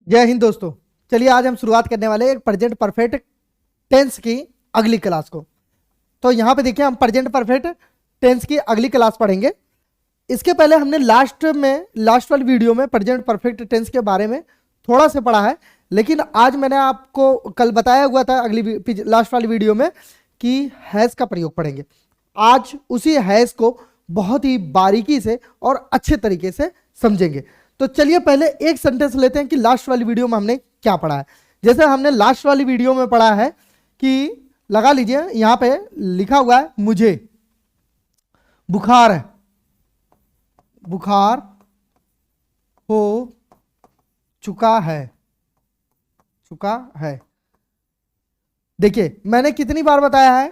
जय हिंद दोस्तों। चलिए आज हम शुरुआत करने वाले हैं प्रेजेंट परफेक्ट टेंस की अगली क्लास को। तो यहां पे देखिए हम प्रेजेंट परफेक्ट टेंस की अगली क्लास पढ़ेंगे। इसके पहले हमने लास्ट वाली वीडियो में प्रेजेंट परफेक्ट टेंस के बारे में थोड़ा सा पढ़ा है, लेकिन आज मैंने आपको कल बताया हुआ था लास्ट वाली वीडियो में कि हैज का प्रयोग पढ़ेंगे। आज उसी हैज को बहुत ही बारीकी से और अच्छे तरीके से समझेंगे। तो चलिए पहले एक सेंटेंस लेते हैं कि लास्ट वाली वीडियो में हमने क्या पढ़ा है। जैसे हमने लास्ट वाली वीडियो में पढ़ा है कि लगा लीजिए यहां पे लिखा हुआ है मुझे बुखार है, बुखार हो चुका है। देखिए मैंने कितनी बार बताया है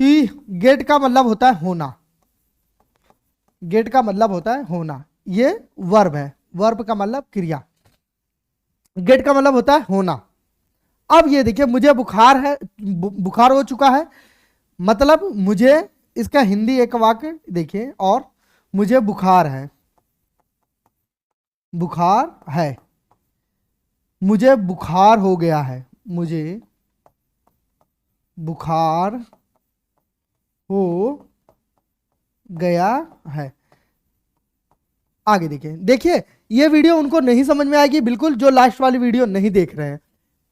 कि गेट का मतलब होता है होना, गेट का मतलब होता है होना। ये वर्ब है, वर्ब का मतलब क्रिया, गेट का मतलब होता है होना। अब ये देखिए मुझे बुखार है, बुखार हो चुका है, मतलब मुझे, इसका हिंदी एक वाक्य देखिए, और मुझे बुखार है, बुखार है, मुझे बुखार हो गया है, मुझे बुखार हो गया है। आगे देखिए ये वीडियो उनको नहीं समझ में आएगी बिल्कुल जो लास्ट वाली वीडियो नहीं देख रहे हैं।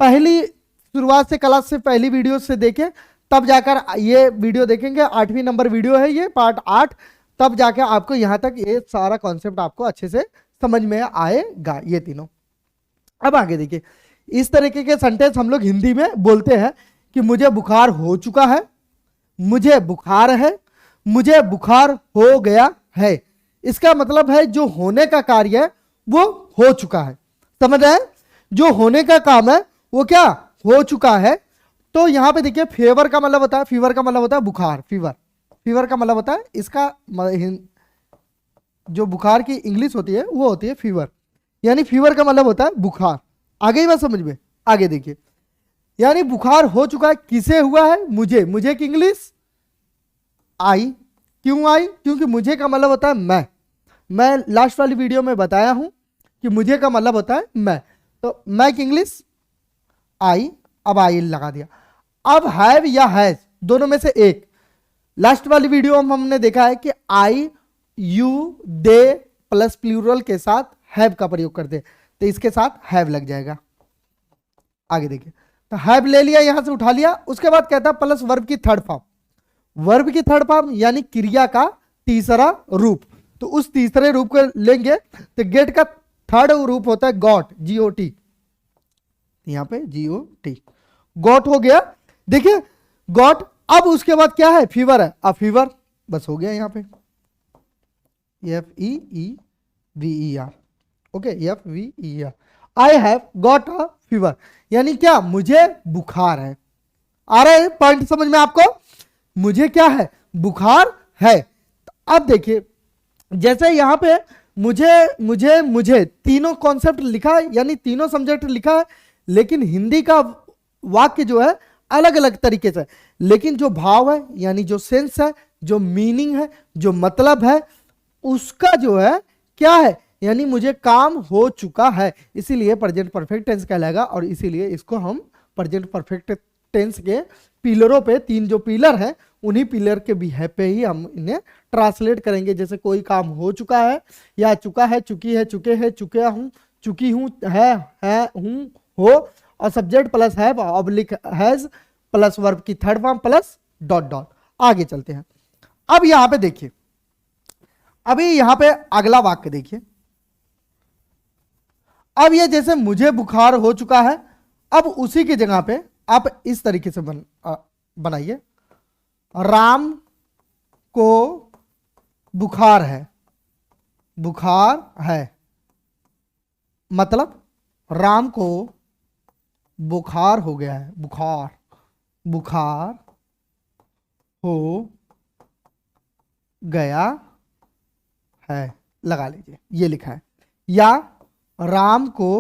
पहली शुरुआत से क्लास से पहली वीडियो से देखें, तब जाकर ये वीडियो देखेंगे। 8वीं नंबर वीडियो है ये, पार्ट 8। तब जाकर आपको यहां तक ये सारा कॉन्सेप्ट आपको अच्छे से समझ में आएगा, ये तीनों। अब आगे देखिए, इस तरीके के सेंटेंस हम लोग हिंदी में बोलते हैं कि मुझे बुखार हो चुका है, मुझे बुखार है, मुझे बुखार हो गया है। इसका मतलब है जो होने का कार्य है वो हो चुका है। समझ रहे हैं? जो होने का काम है वो क्या हो चुका है। तो यहां पे देखिए फीवर का मतलब होता है, फीवर का मतलब होता है बुखार, फीवर, फीवर का मतलब होता है, इसका जो बुखार की इंग्लिश होती है वो होती है फीवर, यानी फीवर का मतलब होता है बुखार। आगे ही बात समझ में। आगे देखिए, यानी बुखार हो चुका है, किसे हुआ है? मुझे, मुझे की इंग्लिश आई। क्यों आई? क्योंकि मुझे का मतलब होता है मैं लास्ट वाली वीडियो में बताया हूं कि मुझे का मतलब होता है मैं, तो मैं की इंग्लिश आई। अब आई लगा दिया। अब हैव या हैज दोनों में से एक। लास्ट वाली वीडियो में हमने देखा है कि आई, यू, दे प्लस प्लूरल के साथ हैव का प्रयोग करते हैं, तो इसके साथ हैव लग जाएगा। आगे देखिए, तो हैव ले लिया, यहां से उठा लिया। उसके बाद कहता है प्लस वर्ब की थर्ड फॉर्म, वर्ब की थर्ड फॉर्म यानी क्रिया का तीसरा रूप। तो उस तीसरे रूप को लेंगे तो गेट का थर्ड रूप होता है गॉट, जीओटी, यहां पे जीओटी, गॉट हो गया। देखिए गॉट। अब उसके बाद क्या है? फीवर है। अब फीवर बस हो गया यहां पे, FEEVER, okay, FEER। I have got a fever, यानी क्या? मुझे बुखार है। आ रहा है पॉइंट समझ में आपको? मुझे क्या है? बुखार है। तो अब देखिए, जैसे यहां पे मुझे मुझे मुझे तीनों कॉन्सेप्ट लिखा है, यानी तीनों सब्जेक्ट लिखा है, लेकिन हिंदी का वाक्य जो है अलग अलग तरीके से, लेकिन जो भाव है यानी जो सेंस है, जो मीनिंग है, जो मतलब है, उसका जो है क्या है? यानी मुझे काम हो चुका है, इसीलिए प्रेजेंट परफेक्ट टेंस कहलाएगा। और इसीलिए इसको हम प्रेजेंट परफेक्ट टेंस के पिलरों पे, तीन जो पिलर हैं उन्हीं पिलर के बिहेव पे ही हम इन्हें ट्रांसलेट करेंगे। जैसे कोई काम हो चुका है, या चुका है, चुकी है, चुके हैं, चुके हूं, चुकी हूं, है, हूं, हो, और subject plus have oblique has plus verb की third form plus dot dot. आगे चलते हैं। अब यहां पे देखिए, अभी यहां पे अगला वाक्य देखिए। अब ये जैसे मुझे बुखार हो चुका है, अब उसी की जगह पे आप इस तरीके से बनाइए, राम को बुखार है, बुखार है, मतलब राम को बुखार हो गया है, बुखार, बुखार हो गया है, लगा लीजिए, ये लिखा है। या राम को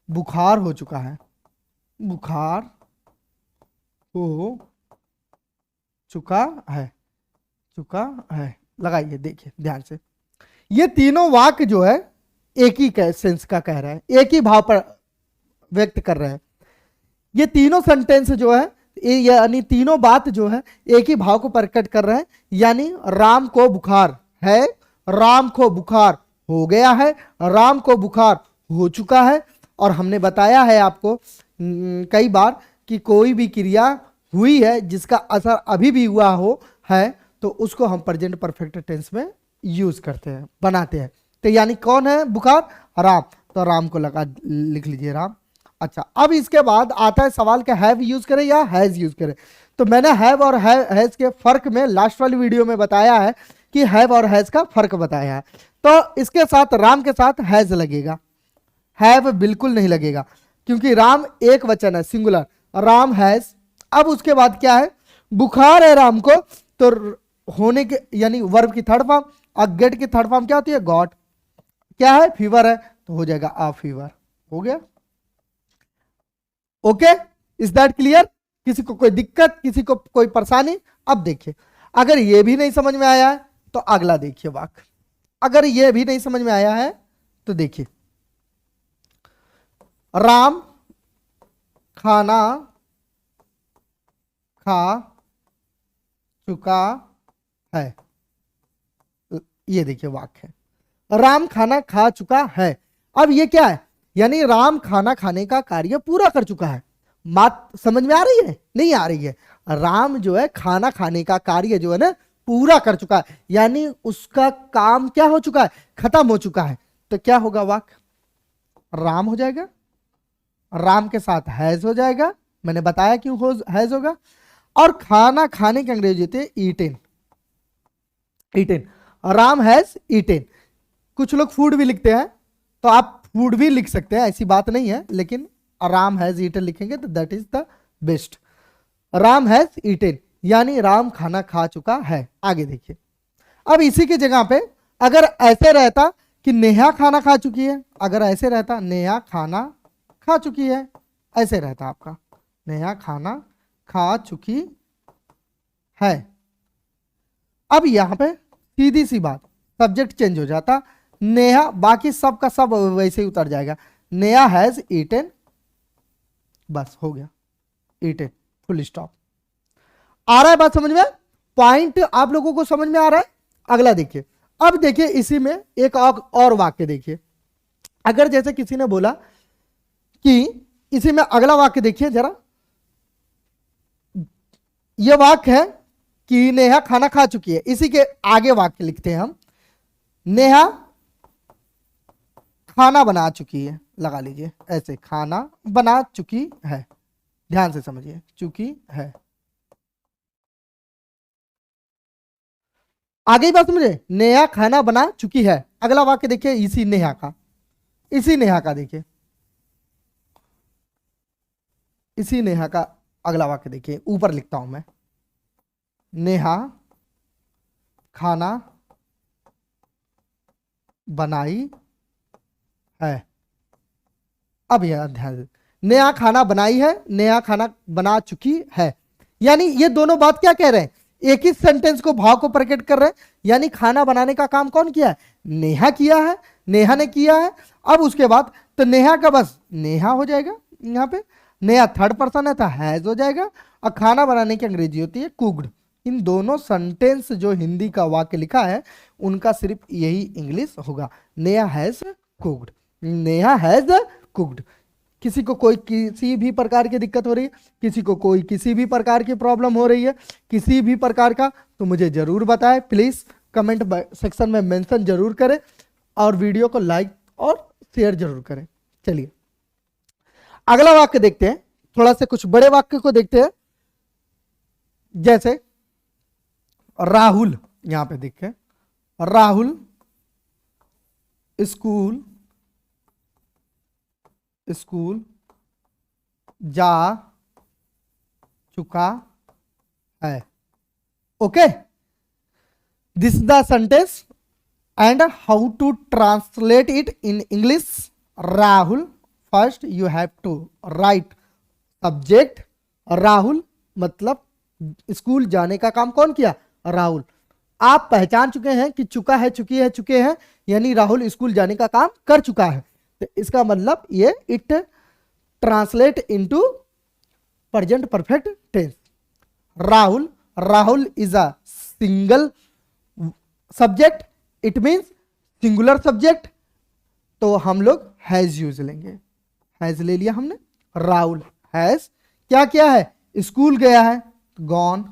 बुखार हो चुका है, बुखार हो चुका है, चुका है, लगाइए। देखिए ध्यान से, ये तीनों वाक्य जो है एक ही सेंस का कह रहा है, एक ही भाव पर व्यक्त कर रहे हैं। ये तीनों सेंटेंस जो है, यानी तीनों बात जो है एक ही भाव को प्रकट कर रहे हैं। यानी राम को बुखार है, राम को बुखार हो गया है, राम को बुखार हो चुका है। और हमने बताया है आपको कई बार कि कोई भी क्रिया हुई है जिसका असर अभी भी हुआ हो है तो उसको हम प्रेजेंट परफेक्ट टेंस में यूज करते हैं, बनाते हैं। तो यानी कौन है बुखार? राम। तो राम को लगा लिख लीजिए राम। अच्छा, अब इसके बाद आता है सवाल कि हैव यूज करें या हैज यूज करें। तो मैंने हैव और हैज के फर्क में लास्ट वाली वीडियो में बताया है कि हैव और हैज का फर्क बताया है। तो इसके साथ राम के साथ हैज लगेगा, हैव बिल्कुल नहीं लगेगा, क्योंकि राम एक वचन है, सिंगुलर, राम हैज। अब उसके बाद क्या है? बुखार है राम को, तो होने के यानी वर्ब की थर्ड फॉर्म, और गेट की थर्ड फॉर्म क्या होती है? गॉट। क्या है? फीवर है, तो हो जाएगा आ फीवर। हो गया? Okay, is that clear? किसी को कोई दिक्कत, किसी को कोई परेशानी? अब देखिए, अगर ये भी नहीं समझ में आया है तो अगला देखिए वाक्य। अगर ये भी नहीं समझ में आया है तो देखिए, राम खाना खा चुका है। ये देखिए वाक्य है, राम खाना खा चुका है। अब ये क्या है? यानी राम खाना खाने का कार्य पूरा कर चुका है। बात समझ में आ रही है? नहीं आ रही है? राम जो है खाना खाने का कार्य जो है ना पूरा कर चुका है, यानी उसका काम क्या हो चुका है? खत्म हो चुका है। तो क्या होगा वाक्य? राम हो जाएगा, राम के साथ हैज हो जाएगा, मैंने बताया क्यों हैज होगा। और खाना खाने के अंग्रेजी होते हैं eaten, eaten. Ram has eaten. कुछ लोग फूड भी लिखते हैं, तो आप फूड भी लिख सकते हैं, ऐसी बात नहीं है, लेकिन राम हैज ईटन लिखेंगे तो that is the best. Ram has eaten यानी राम खाना खा चुका है। आगे देखिए, अब इसी की जगह पे अगर ऐसे रहता कि नेहा खाना खा चुकी है, अगर ऐसे रहता नेहा खाना खा चुकी है, ऐसे रहता आपका नेहा खाना खा चुकी है। अब यहां पे सीधी सी बात, सब्जेक्ट चेंज हो जाता, नेहा, बाकी सब का सब वैसे ही उतर जाएगा। नेहा हैज ईटन, बस हो गया, ईटन, फुल स्टॉप। आ रहा है बात समझ में? पॉइंट आप लोगों को समझ में आ रहा है? अगला देखिए, अब देखिए इसी में एक और वाक्य देखिए। अगर जैसे किसी ने बोला कि इसी में अगला वाक्य देखिए जरा, यह वाक्य है कि नेहा खाना खा चुकी है, इसी के आगे वाक्य लिखते हैं हम, नेहा खाना बना चुकी है, लगा लीजिए ऐसे, खाना बना चुकी है। ध्यान से समझिए, चुकी है। आगे ही बात समझे, नेहा खाना बना चुकी है। अगला वाक्य देखिए इसी नेहा का, इसी नेहा का देखिए, इसी नेहा का अगला वाक्य देखिए, ऊपर लिखता हूं मैं, नेहा खाना बनाई है। अब यह ध्यान दे, नेहा खाना बनाई है, नेहा खाना बना चुकी है। यानी ये दोनों बात क्या कह रहे हैं? एक ही सेंटेंस को, भाव को प्रकट कर रहे हैं। यानी खाना बनाने का काम कौन किया है? नेहा किया है, नेहा ने किया है। अब उसके बाद तो नेहा का बस नेहा हो जाएगा, यहाँ पे नेहा थर्ड पर्सन है तो हैज हो जाएगा, और खाना बनाने की अंग्रेजी होती है कुक्ड। इन दोनों सेंटेंस जो हिंदी का वाक्य लिखा है उनका सिर्फ यही इंग्लिश होगा, Neha has cooked, Neha has cooked. किसी को कोई किसी भी प्रकार की दिक्कत हो रही है, किसी को कोई किसी भी प्रकार की प्रॉब्लम हो रही है, किसी भी प्रकार का, तो मुझे जरूर बताएं, प्लीज कमेंट सेक्शन में मेंशन जरूर करें, और वीडियो को लाइक और शेयर जरूर करें। चलिए अगला वाक्य देखते हैं, थोड़ा सा कुछ बड़े वाक्य को देखते हैं। जैसे राहुल, यहां पे देखें, राहुल स्कूल जा चुका है। Okay, this is the sentence and how to translate it in English. Rahul, first you have to write subject Rahul, मतलब स्कूल जाने का काम कौन किया? राहुल। आप पहचान चुके हैं कि चुका है, चुकी है, चुके हैं, यानी राहुल स्कूल जाने का काम कर चुका है। तो इसका मतलब ये it translate into present perfect tense. Rahul, Rahul is a single subject, it means singular subject, तो हम लोग हैज यूज लेंगे। हैज ले लिया हमने, राहुल हैज क्या किया है, स्कूल गया है, गॉन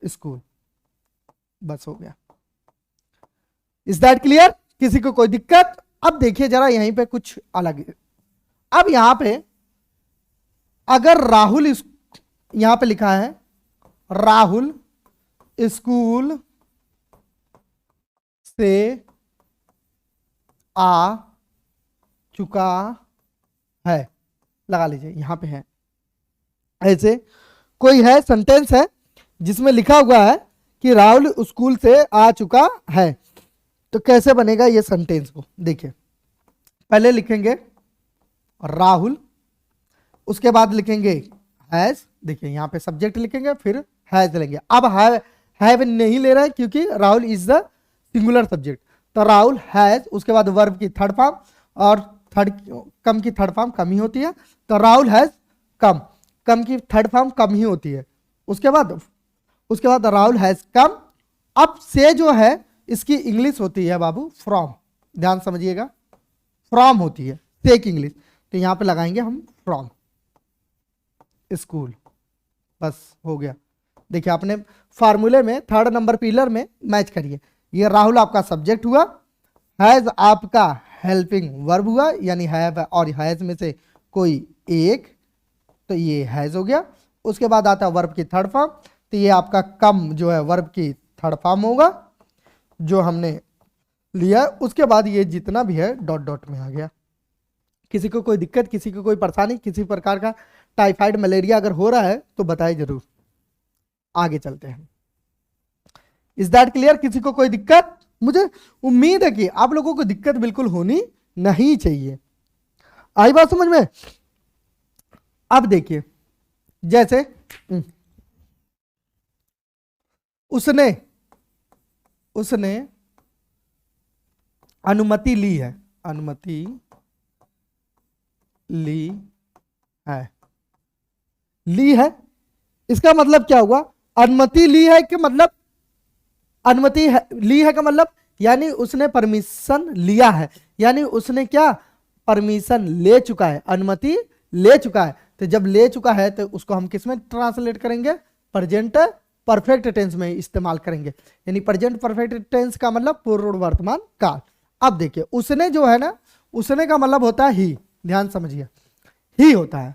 स्कूल, बस हो गया। Is that clear? किसी को कोई दिक्कत? अब देखिए जरा यहीं पे कुछ अलग है। अब यहां पे अगर राहुल, यहां पे लिखा है राहुल स्कूल से आ चुका है, लगा लीजिए यहां पे है। ऐसे कोई है सेंटेंस है जिसमें लिखा हुआ है कि राहुल स्कूल से आ चुका है, तो कैसे बनेगा ये सेंटेंस को देखिए। पहले लिखेंगे राहुल, उसके बाद लिखेंगे हैज, देखिए यहां पे सब्जेक्ट लिखेंगे फिर हैज लेंगे। अब हैव नहीं ले रहा है क्योंकि Rahul is the singular subject, तो राहुल हैज, उसके बाद वर्ब की थर्ड फॉर्म, और कम की थर्ड फॉर्म कम ही होती है, तो राहुल हैज कम, कम की थर्ड फॉर्म कम ही होती है। उसके बाद राहुल हैज कम। अब से जो है इसकी इंग्लिश होती है बाबू फ्रॉम, ध्यान समझिएगा, फ्रॉम होती है से की इंग्लिश, तो यहां पे लगाएंगे हम फ्रॉम स्कूल, बस हो गया। देखिए आपने फार्मूले में थर्ड नंबर पिलर में मैच करिए। ये राहुल आपका सब्जेक्ट हुआ, हैज आपका हेल्पिंग वर्ब हुआ, यानी हैव और हैज में से कोई एक, तो ये हैज हो गया। उसके बाद आता है वर्ब की थर्ड फॉर्म, तो ये आपका कम जो है वर्ब की थर्ड फॉर्म होगा जो हमने लिया। उसके बाद ये जितना भी है डॉट डॉट में आ गया। किसी को कोई दिक्कत, किसी को कोई परेशानी, किसी प्रकार का टाइफाइड मलेरिया अगर हो रहा है तो बताइए जरूर, आगे चलते हैं। Is that clear? किसी को कोई दिक्कत? मुझे उम्मीद है कि आप लोगों को दिक्कत बिल्कुल होनी नहीं चाहिए। आई बात समझ में? अब देखिए जैसे उसने अनुमति ली है, अनुमति ली है, इसका मतलब क्या हुआ? अनुमति ली है कि मतलब अनुमति ली है का मतलब यानी उसने परमिशन लिया है, यानी उसने क्या परमिशन ले चुका है, अनुमति ले चुका है। तो जब ले चुका है तो उसको हम किस में ट्रांसलेट करेंगे? प्रेजेंट परफेक्ट टेंस में इस्तेमाल करेंगे, यानी प्रेजेंट परफेक्ट टेंस का मतलब पूर्व वर्तमान काल। अब देखिए उसने जो है ना, उसने का मतलब होता है ही, ध्यान समझिए, ही होता है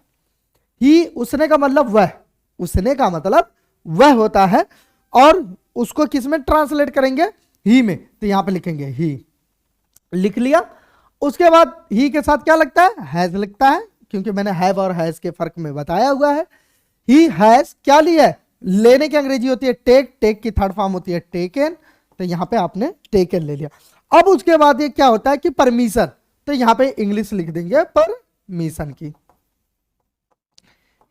ही। उसने का मतलब वह, उसने का मतलब वह होता है, और उसको किस में ट्रांसलेट करेंगे? ही में, तो यहां पे लिखेंगे ही, लिख लिया। उसके बाद ही के साथ क्या लगता है? हैज लगता है, क्योंकि मैंने हैव और हैज के फर्क में बताया हुआ है। ही हैज क्या लिया है? लेने की अंग्रेजी होती है टेक, टेक की थर्ड फॉर्म होती है टेकन, तो यहां पे आपने टेकन ले लिया। अब उसके बाद ये क्या होता है कि परमिशन, तो यहां पे इंग्लिश लिख देंगे परमिशन की,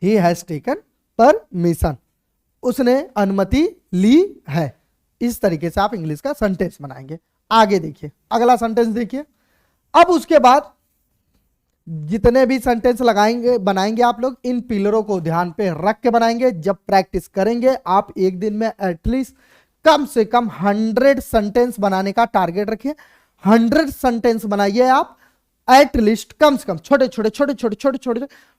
ही हैज टेकन परमिशन, उसने अनुमति ली है। इस तरीके से आप इंग्लिश का सेंटेंस बनाएंगे। आगे देखिए अगला सेंटेंस देखिए। अब उसके बाद जितने भी सेंटेंस लगाएंगे बनाएंगे आप लोग, इन पिलरों को ध्यान पे रख के बनाएंगे। जब प्रैक्टिस करेंगे आप एक दिन में एटलीस्ट कम से कम 100 सेंटेंस बनाने का टारगेट रखिए। 100 सेंटेंस बनाइए आप एटलीस्ट, कम से कम छोटे छोटे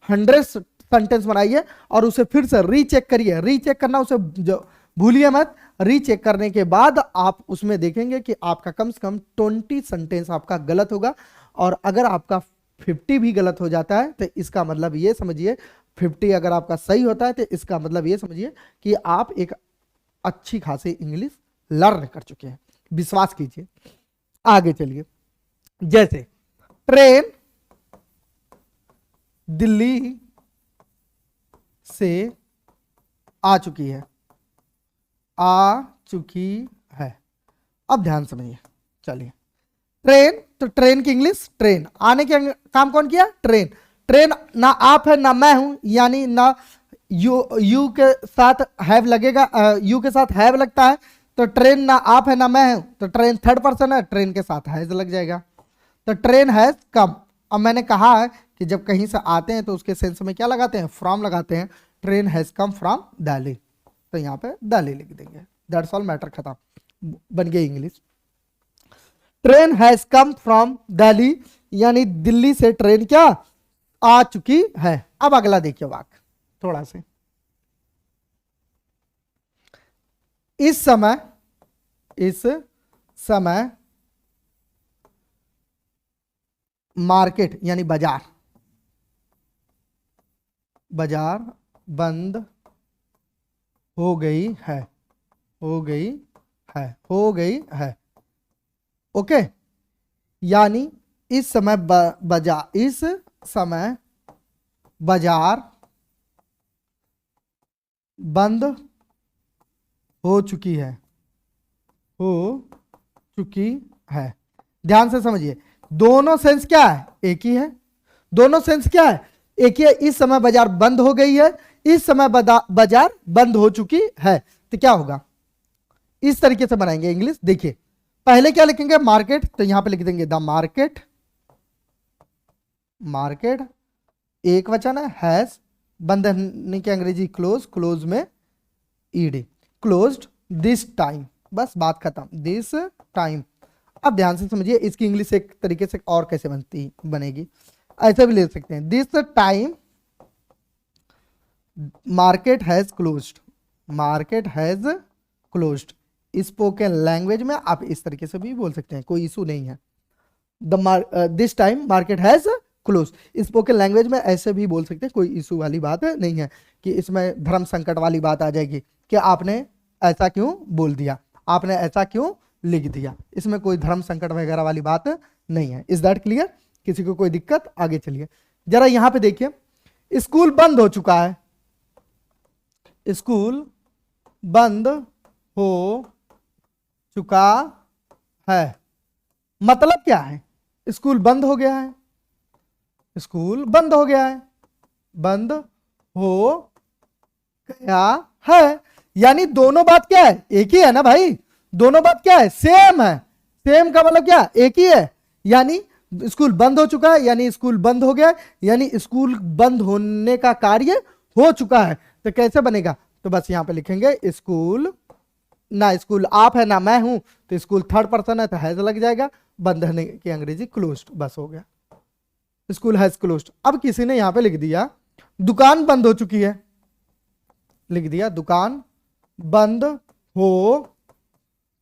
100 सेंटेंस बनाइए, और उसे फिर से रीचेक करिए। रीचेक करना उसे भूलिए मत। रीचेक करने के बाद आप उसमें देखेंगे कि आपका कम से कम 20 सेंटेंस आपका गलत होगा, और अगर आपका 50 भी गलत हो जाता है तो इसका मतलब ये समझिए, 50 अगर आपका सही होता है तो इसका मतलब ये समझिए कि आप एक अच्छी खासी इंग्लिश लर्न कर चुके हैं। विश्वास कीजिए। आगे चलिए, जैसे ट्रेन दिल्ली से आ चुकी है, आ चुकी है। अब ध्यान समझिए, चलिए ट्रेन, तो ट्रेन की इंग्लिश ट्रेन, आने के काम कौन किया? ट्रेन। ट्रेन ना आप है ना मैं हूं, यानी ना यू के साथ हैव लगेगा, यू के साथ हैव लगता है तो ट्रेन ना आप है ना मैं हूं, तो ट्रेन थर्ड पर्सन है, ट्रेन के साथ हैज लग जाएगा। तो ट्रेन हैज कम। अब मैंने कहा है कि जब कहीं से आते हैं तो उसके सेंस में क्या लगाते हैं, फ्रॉम लगाते हैं। Train has come from Delhi, तो यहाँ पे दिल्ली लिख देंगे। दैट्स ऑल, मैटर खत्म, बन गई English. Train has come from Delhi, यानी दिल्ली से ट्रेन क्या आ चुकी है। अब अगला देखिए वाक्य थोड़ा से। इस समय मार्केट यानी बाजार बंद हो गई है, ओके। यानी इस समय बाजार बंद हो चुकी है। ध्यान से समझिए, दोनों सेंस क्या है, एक ही है। दोनों सेंस क्या है, एक ही है। इस समय बाजार बंद हो गई है, इस समय बाजार बंद हो चुकी है। तो क्या होगा, इस तरीके से बनाएंगे इंग्लिश। देखिए पहले क्या लिखेंगे, मार्केट, तो यहां पे लिख देंगे द मार्केट एक वचन है, हैज बंद होने की अंग्रेजी क्लोज में ईडी, क्लोज्ड दिस टाइम, बस बात खत्म, दिस टाइम। अब ध्यान से समझिए, इसकी इंग्लिश एक तरीके से और कैसे बनेगी, ऐसे भी ले सकते हैं, this time market has closed. Spoken language में आप इस तरीके से भी बोल सकते हैं, कोई इशू नहीं है। This time market has close, spoken language में ऐसे भी बोल सकते हैं, कोई इशू वाली बात नहीं है कि इसमें धर्म संकट वाली बात आ जाएगी कि आपने ऐसा क्यों बोल दिया, आपने ऐसा क्यों लिख दिया। इसमें कोई धर्म संकट वगैरह वाली बात नहीं है। इज दैट क्लियर, किसी को कोई दिक्कत। आगे चलिए जरा, यहां पे देखिए, स्कूल बंद हो चुका है, स्कूल बंद हो चुका है, मतलब क्या है, स्कूल बंद हो गया है, बंद हो गया है। यानी दोनों बात क्या है, एक ही है ना भाई, दोनों बात क्या है, सेम है। सेम का मतलब क्या, एक ही है। यानी स्कूल बंद हो चुका है, यानी स्कूल बंद हो गया, यानी स्कूल बंद होने का कार्य हो चुका है। तो कैसे बनेगा, तो बस यहां पे लिखेंगे स्कूल, ना स्कूल आप है ना मैं हूं, तो स्कूल थर्ड पर्सन है तो हैज लग जाएगा, बंद होने की अंग्रेजी क्लोज्ड, बस हो गया, स्कूल हैज क्लोज्ड। अब किसी ने यहां पे लिख दिया दुकान बंद हो चुकी है, लिख दिया दुकान बंद हो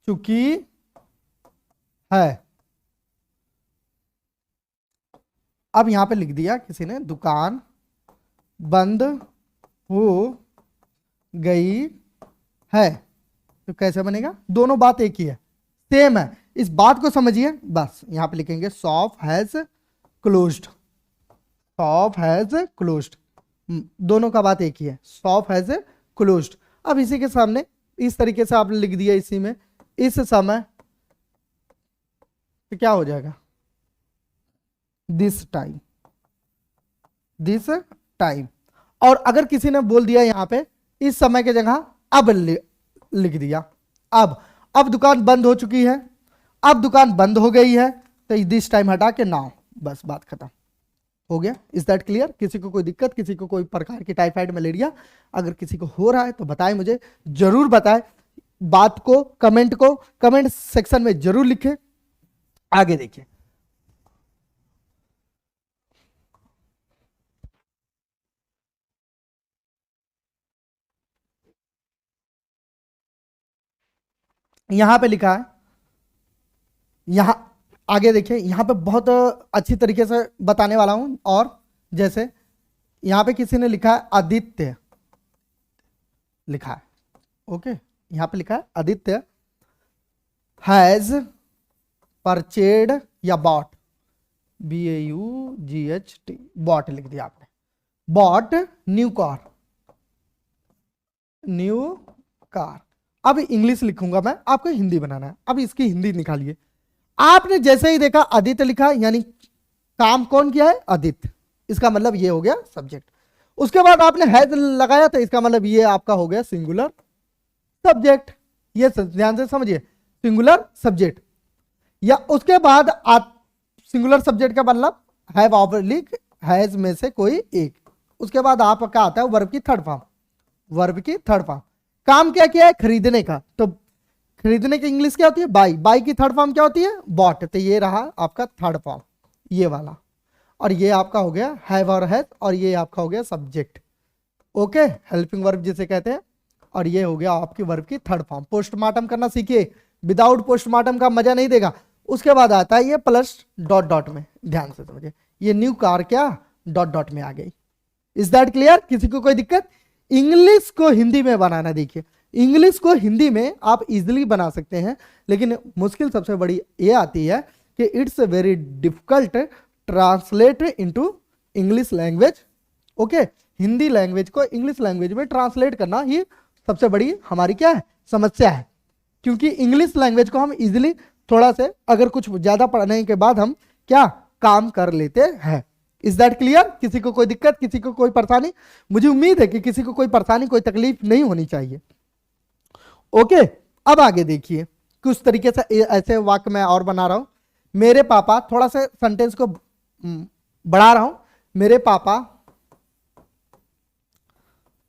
चुकी है। अब यहां पे लिख दिया किसी ने दुकान बंद हो गई है, तो कैसे बनेगा, दोनों बात एक ही है, सेम है। इस बात को समझिए, बस यहां पे लिखेंगे शॉप हैज क्लोज्ड, दोनों का बात एक ही है, शॉप हैज क्लोज्ड। अब इसी के सामने इस तरीके से आपने लिख दिया, इसी में इस समय, तो क्या हो जाएगा, दिस टाइम। और अगर किसी ने बोल दिया यहां पे इस समय के जगह अब लिख दिया, अब दुकान बंद हो चुकी है, अब दुकान बंद हो गई है, तो दिस टाइम हटा के नाउ, बस बात खत्म हो गया। इज दैट क्लियर, किसी को कोई दिक्कत, किसी को कोई प्रकार की टाइफाइड मलेरिया अगर किसी को हो रहा है तो बताएं, मुझे जरूर बताएं, बात को कमेंट सेक्शन में जरूर लिखें। आगे देखिए, यहां पे लिखा है, यहां आगे देखिए, यहां पे बहुत अच्छी तरीके से बताने वाला हूं। और जैसे यहां पे किसी ने लिखा है आदित्य, लिखा है, ओके, यहां पे लिखा है आदित्य हैज परचेड या बॉट, BAUGHT, बॉट लिख दिया आपने, बॉट न्यू कार। अब इंग्लिश लिखूंगा मैं, आपको हिंदी बनाना है। अब इसकी हिंदी निकालिए। आपने जैसे ही देखा आदित्य लिखा, यानी काम कौन किया है, आदित्य, इसका मतलब ये हो गया सब्जेक्ट। उसके बाद आपने हैज लगाया, तो इसका मतलब ये आपका हो गया सिंगुलर सब्जेक्ट, ये ध्यान से समझिए, सिंगुलर सब्जेक्ट। या उसके बाद आप सिंगुलर सब्जेक्ट का मतलब हैव ऑब्लिक हैज में से कोई एक। उसके बाद आपका आता है वर्ब की थर्ड फॉर्म। वर्ब की थर्ड फॉर्म, काम क्या किया है, खरीदने का। तो खरीदने की इंग्लिश क्या होती है, बाई। बाई की थर्ड फॉर्म क्या होती है, बॉट। तो ये रहा आपका थर्ड फॉर्म, ये वाला। और ये आपका हो गया हैव और हैज, और ये आपका हो गया सब्जेक्ट। ओके, हेल्पिंग वर्ब जिसे कहते हैं। और ये हो गया आपकी वर्ब की थर्ड फॉर्म। पोस्टमार्टम करना सीखिए, विदाउट पोस्टमार्टम का मजा नहीं देगा। उसके बाद आता है ये प्लस डॉट डॉट में, ध्यान से समझिए, ये न्यू कार क्या डॉट डॉट में आ गई। Is that clear? किसी को कोई दिक्कत? इंग्लिश को हिंदी में बनाना, देखिए इंग्लिश को हिंदी में आप इजिली बना सकते हैं, लेकिन मुश्किल सबसे बड़ी ये आती है कि it's very difficult translate into English language. Okay, Hindi language को इंग्लिश लैंग्वेज में ट्रांसलेट करना ही सबसे बड़ी हमारी क्या है, समस्या है। क्योंकि इंग्लिश लैंग्वेज को हम इजिली थोड़ा से अगर कुछ ज्यादा पढ़ने के बाद हम क्या काम कर लेते हैं। Is that clear? किसी को कोई दिक्कत, किसी को कोई परेशानी? मुझे उम्मीद है कि किसी को कोई परेशानी, कोई तकलीफ नहीं होनी चाहिए। ओके, अब आगे देखिए, कुछ तरीके से ऐसे वाक्य मैं और बना रहा हूं। मेरे पापा, थोड़ा सा सेंटेंस को बढ़ा रहा हूं। मेरे पापा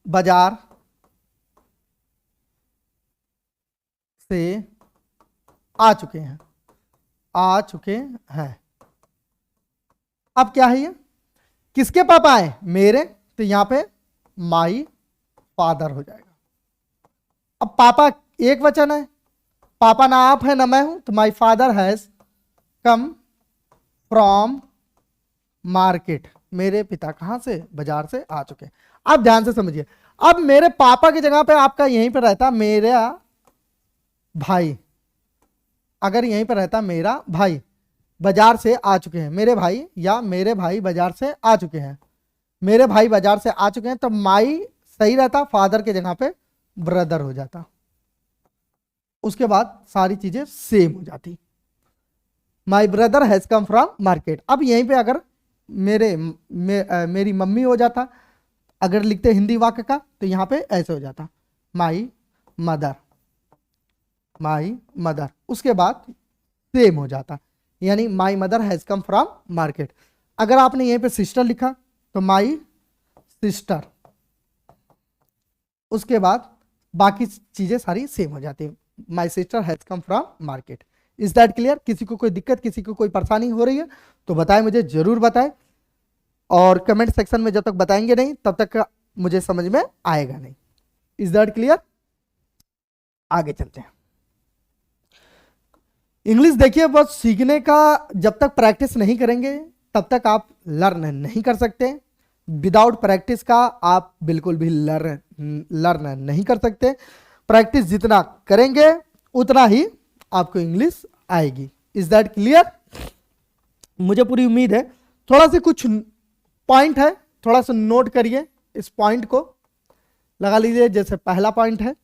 बाजार से आ चुके हैं, आ चुके हैं। अब क्या है ये, किसके पापा आए, मेरे। तो यहां पे माई फादर हो जाएगा। अब पापा एक वचन है, पापा ना आप है ना मैं हूं, तो my father has come from market. मेरे पिता कहां से, बाजार से आ चुके हैं। अब ध्यान से समझिए, अब मेरे पापा की जगह पे आपका यहीं पर रहता मेरा भाई। अगर यहीं पर रहता मेरा भाई बाजार से आ चुके हैं, मेरे भाई, या मेरे भाई बाजार से आ चुके हैं, मेरे भाई बाजार से आ चुके हैं, तो माई सही रहता, फादर के जगह पे ब्रदर हो जाता। उसके बाद सारी चीजें सेम हो जाती। My brother has come from market. अब यहीं पे अगर मेरी मम्मी हो जाता, अगर लिखते हिंदी वाक्य का, तो यहां पे ऐसे हो जाता माई मदर, माई मदर। उसके बाद सेम हो जाता, यानी my mother has come from market. अगर आपने यहीं पे सिस्टर लिखा तो माई सिस्टर। उसके बाद बाकी चीजें सारी सेम हो जाती है, my sister has come from market. Is that clear? किसी को कोई दिक्कत, किसी को कोई परेशानी हो रही है तो बताएं, मुझे जरूर बताएं। और कमेंट सेक्शन में जब तक बताएंगे नहीं तब तक मुझे समझ में आएगा नहीं। Is that clear? आगे चलते हैं। इंग्लिश देखिए, बस सीखने का जब तक प्रैक्टिस नहीं करेंगे तब तक आप लर्न नहीं कर सकते। विदाउट प्रैक्टिस का आप बिल्कुल भी लर्न नहीं कर सकते। प्रैक्टिस जितना करेंगे उतना ही आपको इंग्लिश आएगी। Is that clear? मुझे पूरी उम्मीद है। थोड़ा सा कुछ पॉइंट है, थोड़ा सा नोट करिए, इस पॉइंट को लगा लीजिए। जैसे पहला पॉइंट है,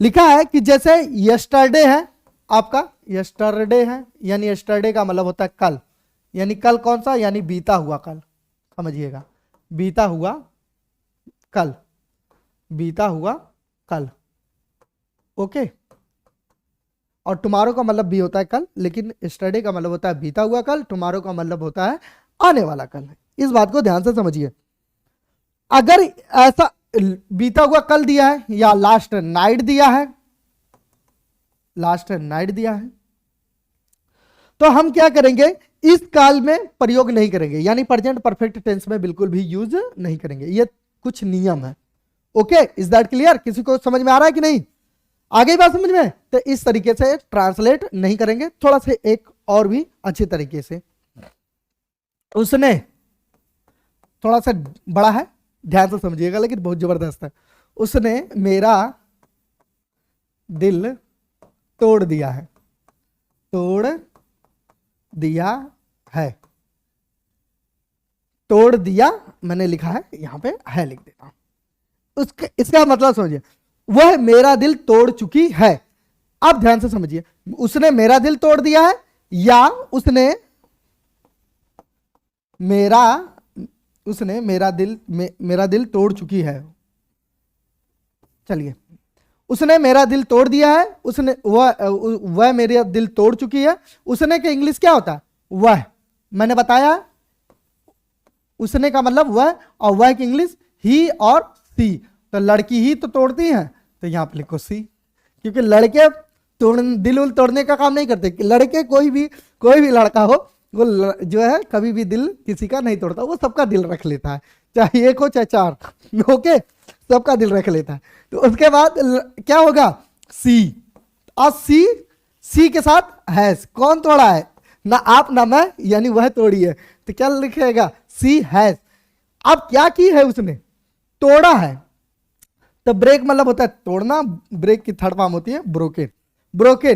लिखा है कि जैसे यस्टरडे है, आपका यस्टरडे है, यानी यस्टरडे का मतलब होता है कल, यानी कल कौन सा, यानी बीता हुआ कल। समझिएगा, बीता हुआ कल, बीता हुआ कल। ओके, और टुमारो का मतलब भी होता है कल, लेकिन यस्टरडे का मतलब होता है बीता हुआ कल, टुमारो का मतलब होता है आने वाला कल। इस बात को ध्यान से समझिए। अगर ऐसा बीता हुआ कल दिया है या लास्ट नाइट दिया है, लास्ट नाइट दिया है, तो हम क्या करेंगे, इस काल में प्रयोग नहीं करेंगे, यानी प्रेजेंट परफेक्ट टेंस में बिल्कुल भी यूज नहीं करेंगे। ये कुछ नियम है। Okay, is that clear? किसी को समझ में आ रहा है कि नहीं? आगे बात समझ में? तो इस तरीके से ट्रांसलेट नहीं करेंगे। थोड़ा सा एक और भी अच्छे तरीके से, उसने, थोड़ा सा बड़ा है, ध्यान से समझिएगा, लेकिन बहुत जबरदस्त है। उसने मेरा दिल तोड़ दिया है, तोड़ दिया है, तोड़ दिया मैंने लिखा है, यहां पे है लिख देता हूं। इसका मतलब समझिए, वह मेरा दिल तोड़ चुकी है। अब ध्यान से समझिए, उसने मेरा दिल तोड़ दिया है या उसने मेरा दिल तोड़ चुकी है। चलिए, उसने मेरा दिल तोड़ दिया है, उसने वह मेरा दिल तोड़ चुकी है। उसने का इंग्लिश क्या होता है? वह। मैंने बताया उसने का मतलब वह, और वह की इंग्लिश ही और सी। तो लड़की ही तो तोड़ती है, तो यहां पे लिखो सी, क्योंकि लड़के दिल उल तोड़ने का काम नहीं करते। लड़के कोई भी लड़का हो, वो जो है कभी भी दिल किसी का नहीं तोड़ता, वो सबका दिल रख लेता है, चाहे एक हो चाहे चार। ओके, सबका दिल रख लेता है। तो उसके बाद क्या होगा? सी। और सी के साथ हैज। कौन तोड़ा है? ना आप ना मैं, यानी वह तोड़ी है। तो क्या लिखेगा? सी हैज। अब क्या की है उसने? तोड़ा है। तो ब्रेक मतलब होता है तोड़ना, ब्रेक की थर्ड फॉर्म होती है ब्रोकन। ब्रोकन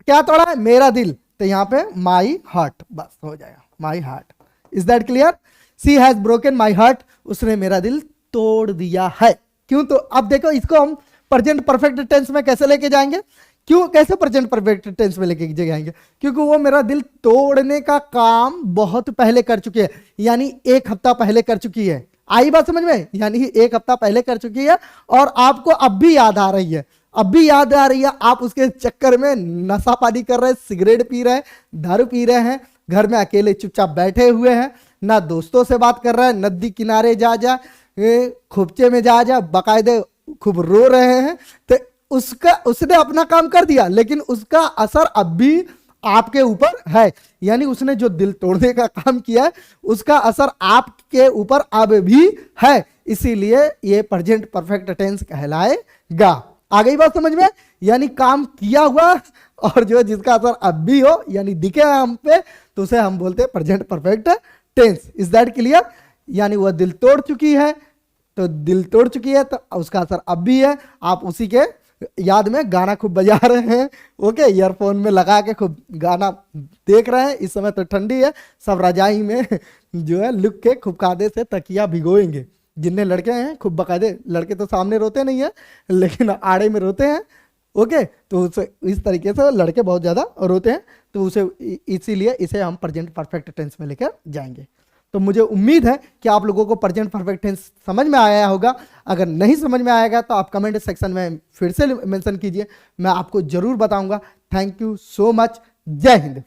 क्या तोड़ा है? मेरा दिल। तो यहां पे माई हार्ट, बस हो जाएगा, my heart. Is that clear? She has broken my heart, उसने मेरा दिल तोड़ दिया है। क्यों? तो अब देखो इसको हम प्रेजेंट परफेक्ट टेंस में कैसे लेके जाएंगे? क्यों कैसे प्रेजेंट परफेक्ट टेंस में लेके जाएंगे? क्योंकि वो मेरा दिल तोड़ने का काम बहुत पहले कर चुकी है, यानी 1 हफ्ता पहले कर चुकी है। आई बात समझ में? यानी 1 हफ्ता पहले कर चुकी है, और आपको अब भी याद आ रही है, अब भी याद आ रही है। आप उसके चक्कर में नशा पानी कर रहे हैं, सिगरेट पी रहे हैं, दारू पी रहे हैं, घर में अकेले चुपचाप बैठे हुए हैं, ना दोस्तों से बात कर रहे हैं, नदी किनारे जा खुपचे में जा बाकायदे खूब रो रहे हैं। तो उसने अपना काम कर दिया, लेकिन उसका असर अब भी आपके ऊपर है। यानी उसने जो दिल तोड़ने का काम किया है, उसका असर आपके ऊपर अब भी है, इसीलिए ये प्रेजेंट परफेक्ट टेंस कहलाएगा। आ गई बात समझ में? यानी काम किया हुआ और जो जिसका असर अब भी हो, यानी दिखे हम पे, तो उसे हम बोलते हैं present perfect tense. Is that clear? यानी वह दिल तोड़ चुकी है, तो दिल तोड़ चुकी है तो उसका असर अब भी है। आप उसी के याद में गाना खूब बजा रहे हैं, ओके, ईयरफोन में लगा के खूब गाना देख रहे हैं। इस समय तो ठंडी है, सब रजाई में जो है लुक के खूब कायदे से तकिया भिगोएंगे। जितने लड़के हैं खूब बकायदे, लड़के तो सामने रोते नहीं है, लेकिन आड़े में रोते हैं, ओके। तो इस तरीके से लड़के बहुत ज़्यादा रोते हैं, तो उसे इसीलिए इसे हम प्रेजेंट परफेक्ट टेंस में लेकर जाएंगे। तो मुझे उम्मीद है कि आप लोगों को प्रेजेंट परफेक्ट टेंस समझ में आया होगा। अगर नहीं समझ में आएगा तो आप कमेंट सेक्शन में फिर से मेंशन कीजिए, मैं आपको जरूर बताऊंगा। Thank you so much. जय हिंद।